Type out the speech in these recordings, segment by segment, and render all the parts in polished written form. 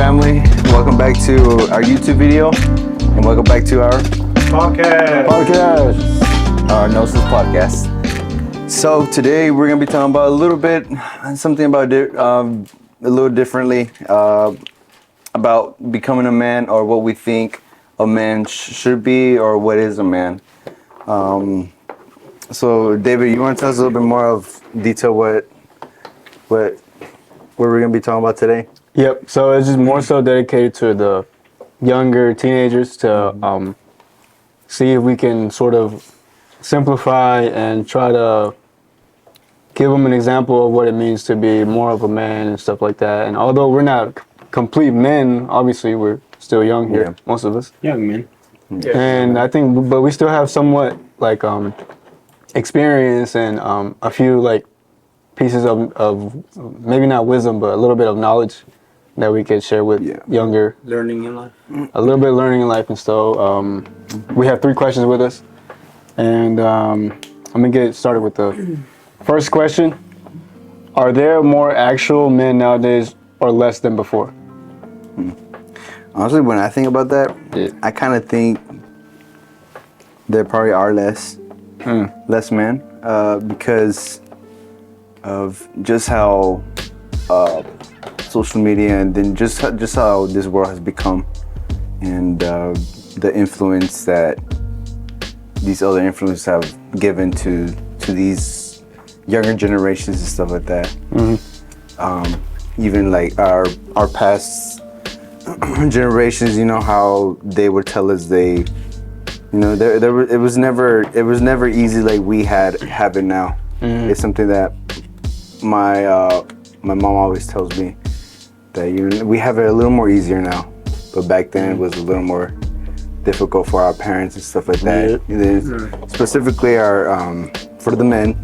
family? Welcome back to our YouTube video, and welcome back to our podcast, our Gnosis podcast. So today we're gonna be talking about something about a little differently about becoming a man, or what we think a man should be, or what is a man. So David, you want to tell us a little bit more of detail what we're gonna be talking about today? Yep. So it's just more so dedicated to the younger teenagers to see if we can sort of simplify and try to give them an example of what it means to be more of a man and stuff like that. And although we're not complete men, obviously we're still young here, most of us. Young men. Yeah. And I think, but we still have somewhat like experience and a few like pieces of maybe not wisdom, but a little bit of knowledge that we could share with younger. Learning in life. A little bit of learning in life. And so we have 3 questions with us. And I'm going to get started with the first question. Are there more actual men nowadays or less than before? Honestly, when I think about that, I kind of think there probably are less men because of just how social media, and then just how this world has become, and the influence that these other influences have given to these younger generations and stuff like that. Even like our past generations, you know, how they would tell us it was never easy like we have it now. It's something that my mom always tells me, that we have it a little more easier now, but back then it was a little more difficult for our parents and stuff like that. Specifically for the men,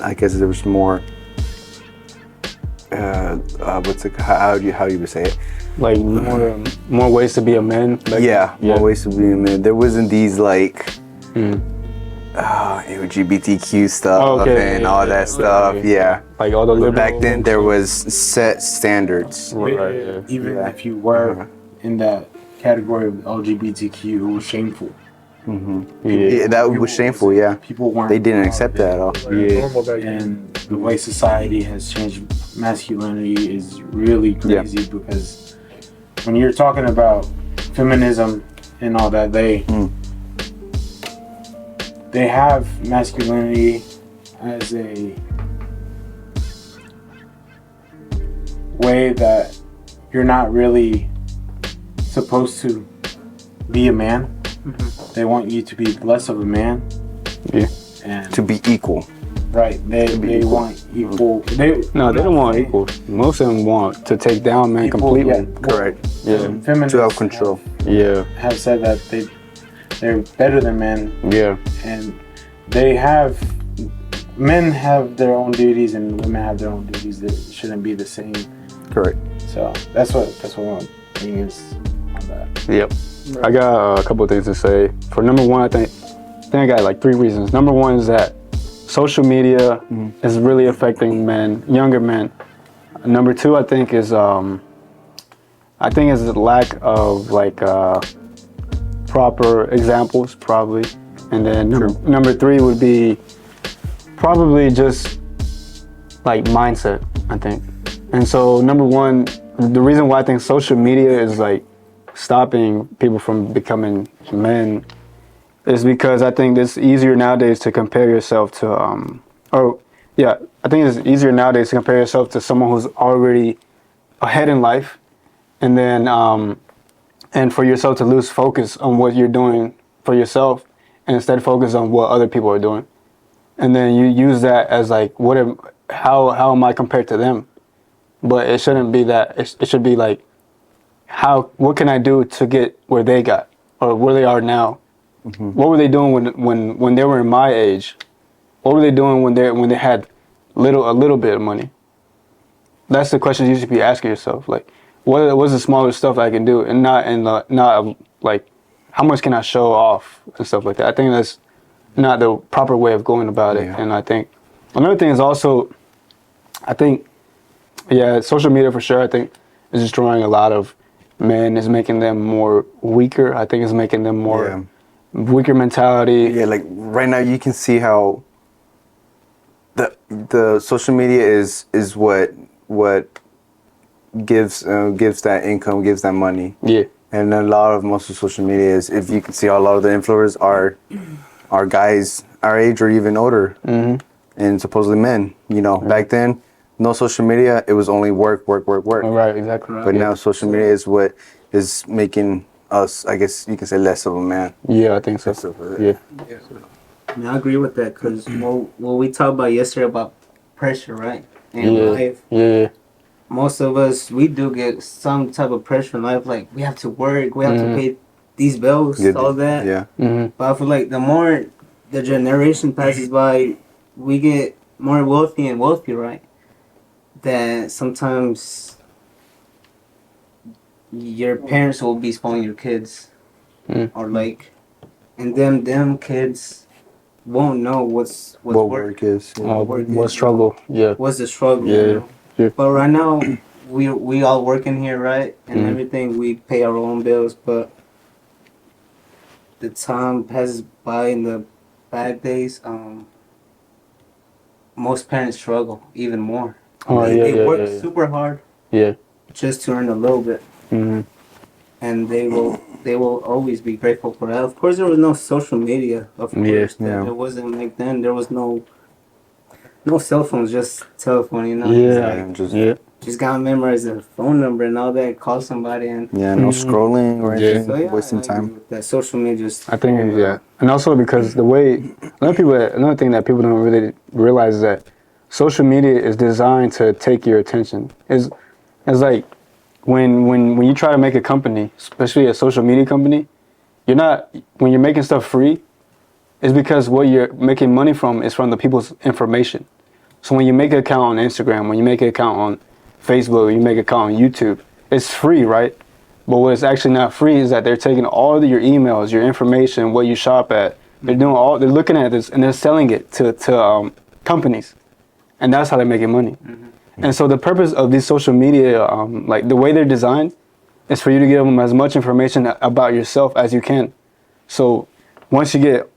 I guess there was more how do you say it? Like more ways to be a man? More ways to be a man. There wasn't these like LGBTQ stuff and all that stuff. Like all the liberal. Back then there was set standards. Even if you were in that category of LGBTQ, it was shameful. That was shameful. People weren't. They didn't accept that at all. And the way society has changed masculinity is really crazy because when you're talking about feminism and all that, they have masculinity as a way that you're not really supposed to be a man. They want you to be less of a man. And to be equal. Right. They want equal. They don't want equal. Most of them want to take down men completely. Correct. Feminists to have control. Have said that they're better than men. And men have their own duties and women have their own duties that shouldn't be the same. Correct. So that's what my thing is on that. I got a couple of things to say. For number one, I think I got like 3 reasons. Number one is that social media is really affecting men, younger men. Number 2, I think is the lack of like proper examples, probably. And then number 3 would be probably just like mindset, I think. And so number 1, the reason why I think social media is like stopping people from becoming men is because I think it's easier nowadays to compare yourself to I think it's easier nowadays to compare yourself to someone who's already ahead in life, and then and for yourself to lose focus on what you're doing for yourself and instead focus on what other people are doing. And then you use that as like, how am I compared to them? But it shouldn't be that. It should be like, what can I do to get where they got or where they are now? What were they doing when they were in my age? What were they doing when they had a little bit of money? That's the question you should be asking yourself. Like, what's the smaller stuff I can do, and not like how much can I show off and stuff like that. I think that's not the proper way of going about it. And I think another thing is also, I think Yeah, social media for sure, I think, is destroying a lot of men. Is making them more weaker. I think it's making them more weaker mentality. Yeah, like right now you can see how the social media is what gives that income, gives that money. Yeah. And a lot of most of social media is, if you can see, how a lot of the influencers are guys our age or even older, and supposedly men. You know, back then, no social media. It was only work. Right, exactly. But now social media is what is making us, I guess you can say, less of a man. Yeah, I think so. Less of a- Yeah. I mean, I agree with that because what we talked about yesterday about pressure, right? In Yeah. life, Yeah. most of us, we do get some type of pressure in life. Like, we have to work, we have to pay these bills, Yeah, all that. Yeah. Mm-hmm. But I feel like the more the generation passes by, we get more wealthy and wealthy, right? That sometimes your parents will be spoiling your kids, or like, and them kids won't know what's What work, work is. Yeah. What struggle? Yeah. what's the struggle. Yeah. You know? Yeah. But right now, we all working here, right? And everything, we pay our own bills, but the time passes by in the bad days. Most parents struggle even more. Oh, They work yeah. super hard Yeah. just to earn a little bit, Mm-hmm. and they will always be grateful for that. Of course, there was no social media. Of course, Yeah. There wasn't like then. There was no cell phones, just telephone. You know, Yeah. Just just gotta memorize the phone number and all that. Call somebody and. no scrolling or anything, So yeah, wasting I agree time. with that social media just. I think yeah, and also because the way another thing that people don't really realize is that social media is designed to take your attention. It's like when you try to make a company, especially a social media company, when you're making stuff free, it's because what you're making money from is from the people's information. So when you make an account on Instagram, when you make an account on Facebook, you make an account on YouTube, it's free, right? But what is actually not free is that they're taking all of your emails, your information, what you shop at. They're looking at this and they're selling it to companies, and that's how they're making money. And so the purpose of these social media, like the way they're designed, is for you to give them as much information about yourself as you can. So once you get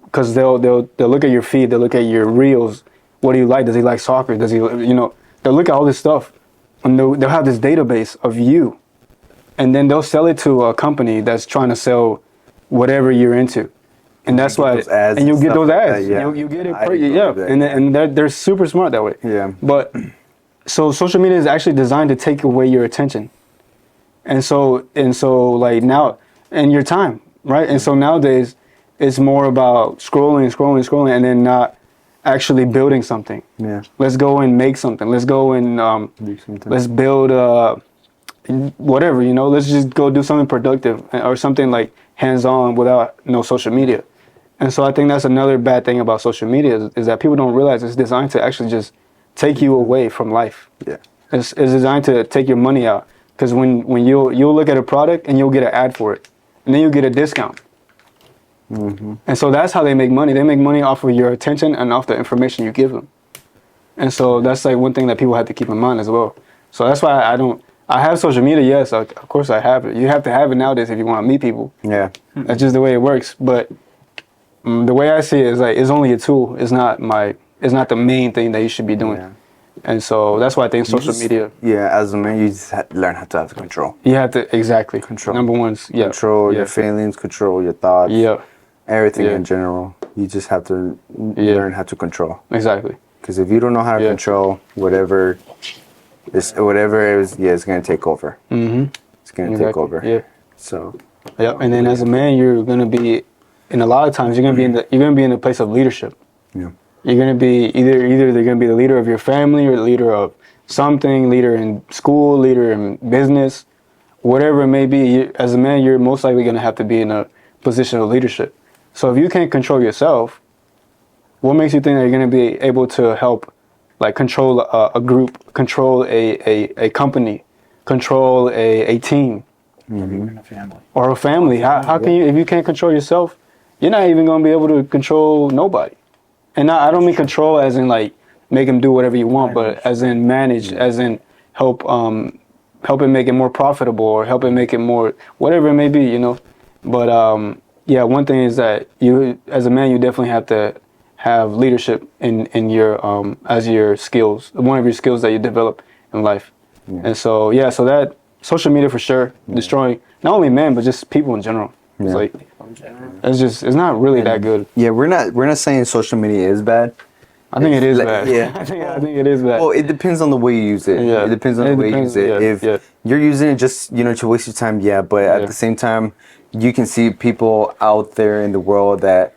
because they'll look at your feed, they'll look at your reels. What do you like? Does he like soccer? Does he, they'll look at all this stuff, and they'll have this database of you, and then they'll sell it to a company that's trying to sell whatever you're into. And that's why, those ads and you'll and get stuff those like ads. that, yeah. You get it, I agree yeah. with that. And they're super smart that way. Yeah. But so social media is actually designed to take away your attention, and so like now, and your time, right? And so nowadays, it's more about scrolling, and then not actually building something. Yeah. Let's go and make something. Let's go and Do something. let's build whatever, let's just go do something productive or something like hands-on without no social media. And so I think that's another bad thing about social media is that people don't realize it's designed to actually just take you away from life. Yeah. It's designed to take your money out, because when you'll look at a product and you'll get an ad for it, and then you'll get a discount. And so that's how they make money. They make money off of your attention and off the information you give them. And so that's like one thing that people have to keep in mind as well. So that's why I have social media, yes, of course I have it. You have to have it nowadays if you want to meet people. Yeah. That's just the way it works. But the way I see it is like it's only a tool. It's not the main thing that you should be doing. Yeah. And so that's why I think social media. Yeah, as a man, you just learn how to have control. You have to exactly Control. Number one's Control yeah. your feelings, control your thoughts. Yeah, Everything Yeah. in general. You just have to learn how to control. exactly. Because if you don't know how to Yeah. control whatever it is, it's gonna take over. Mm-hmm. It's gonna take Exactly. over. Yeah. So Yep. And then as a man, you're gonna be, in a lot of times, you're gonna be in a place of leadership. yeah. You're gonna be either they're gonna be the leader of your family or the leader of something, leader in school, leader in business, whatever it may be. As a man, you're most likely gonna have to be in a position of leadership. So if you can't control yourself, what makes you think that you're gonna be able to help, like control a group, control a company, control a team? Even a family. Or a family. How can you, if you can't control yourself, you're not even going to be able to control nobody. And I don't mean control as in like make them do whatever you want, but as in manage, as in help it make it more profitable or help it make it more whatever it may be, you know. But yeah, one thing is that you as a man, you definitely have to have leadership in your as your skills, one of your skills that you develop in life. Yeah. And so yeah, so that social media for sure destroying not only men but just people in general. It's Yeah. like it's not really that good. Yeah, we're not saying social media is bad. I think it is Like, bad. yeah. I think it is bad. Well, it depends on the way you use it. Yeah. It depends on It the way depends, you use it. yeah, If yeah. you're using it just, you know, to waste your time, yeah, but Yeah. at the same time, you can see people out there in the world that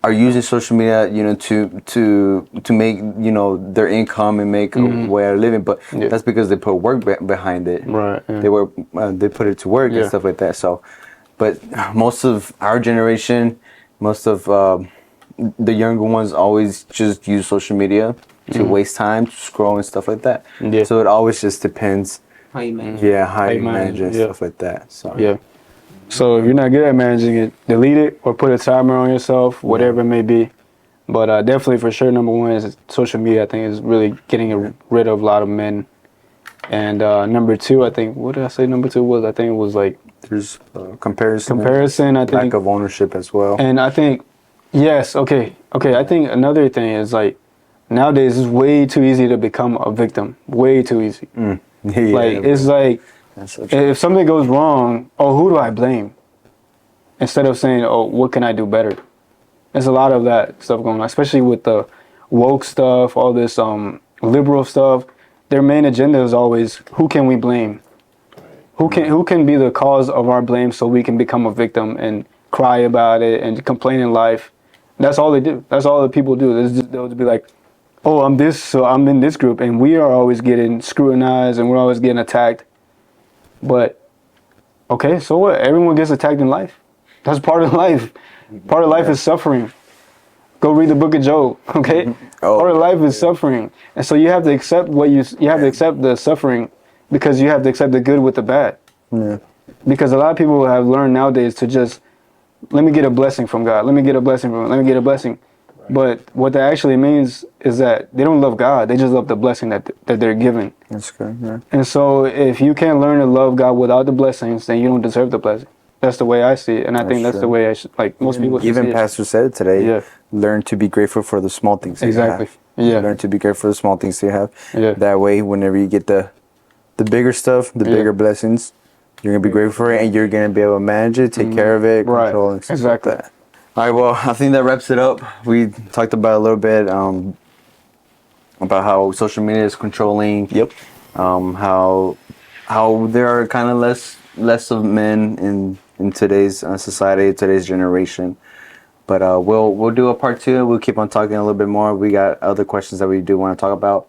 are using social media, you know, to make, you know, their income and make a way of living, but Yeah. that's because they put work behind it. Right, yeah. They put it to work Yeah. and stuff like that. So, but most of our generation, most of the younger ones always just use social media to waste time, to scroll and stuff like that. Yeah. So it always just depends. How you manage. Yeah, how you you manage manage it, it, yeah. stuff like that. So Yeah. So if you're not good at managing it, delete it or put a timer on yourself, whatever it may be. But definitely for sure, number one is social media. I think is really getting rid of a lot of men. And number two, I think, what did I say number two was? I think it was like there's comparison. comparison. I think, Lack of ownership as well. and I think, yes, okay. I think another thing is like nowadays it's way too easy to become a victim. Way too easy. Yeah, Like it's like. that's so true. If something goes wrong, oh, who do I blame? Instead of saying, oh, what can I do better? There's a lot of that stuff going on, especially with the woke stuff, all this liberal stuff. Their main agenda is always, who can we blame? Who can be the cause of our blame so we can become a victim and cry about it and complain in life? That's all they do. That's all the people do. They'll just be like, oh, I'm this, so I'm in this group, and we are always getting scrutinized and we're always getting attacked. But okay, so what? Everyone gets attacked in life. That's part of life. Part of life is suffering. Go read the book of Job, okay? Part of life is suffering. And so you have to accept you have to accept the suffering because you have to accept the good with the bad. Yeah. Because a lot of people have learned nowadays to just let me get a blessing from God. Let me get a blessing from him. Let me get a blessing. But what that actually means is that they don't love God. They just love the blessing that they're given. That's good. Yeah. And so if you can't learn to love God without the blessings, then you don't deserve the blessing. That's the way I see it. And I think that's true. the way most people should Even see it. Pastor said it today. Yeah. Learn to be grateful for the small things. That Exactly. You have. Yeah. Learn to be grateful for the small things you have. Yeah. That way, whenever you get the bigger stuff, the Yeah. bigger blessings, you're gonna be grateful for it, and you're gonna be able to manage it, take care of it, Right. control it, stuff Exactly. like that. All right. Well, I think that wraps it up. We talked about a little bit about how social media is controlling. Yep. How there are kind of less of men in today's society, today's generation. But we'll do a part 2. We'll keep on talking a little bit more. We got other questions that we do want to talk about.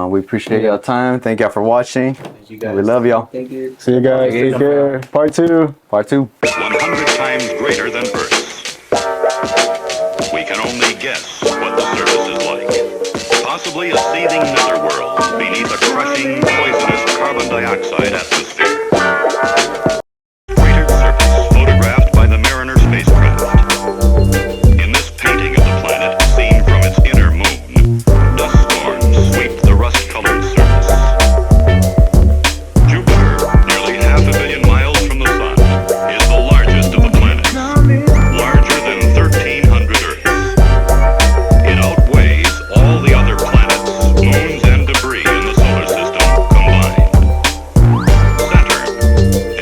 We appreciate y'all time. Thank y'all for watching. Thank you guys. We love y'all. Thank you. See you guys. Okay. Take care. Part 2. Part 2. 100 times greater than Earth. We can only guess what the surface is like. Possibly a seething netherworld beneath a crushing, poisonous carbon dioxide atmosphere. Cratered surface photographed by the Mariner spacecraft. In this painting of the planet, seen from its inner moon, dust storms sweep the rust-colored surface. Jupiter, nearly 500 million miles from the sun, is the largest of the planets, larger than 1,300 Earths. It outweighs all the other planets, moons, and debris in the solar system combined. Saturn,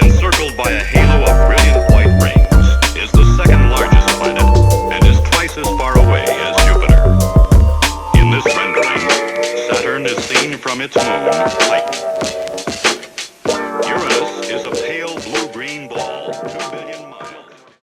encircled by a halo of brilliant white rings, is the second largest planet and is twice as far away as Jupiter. In this rendering, Saturn is seen from its moon, Titan.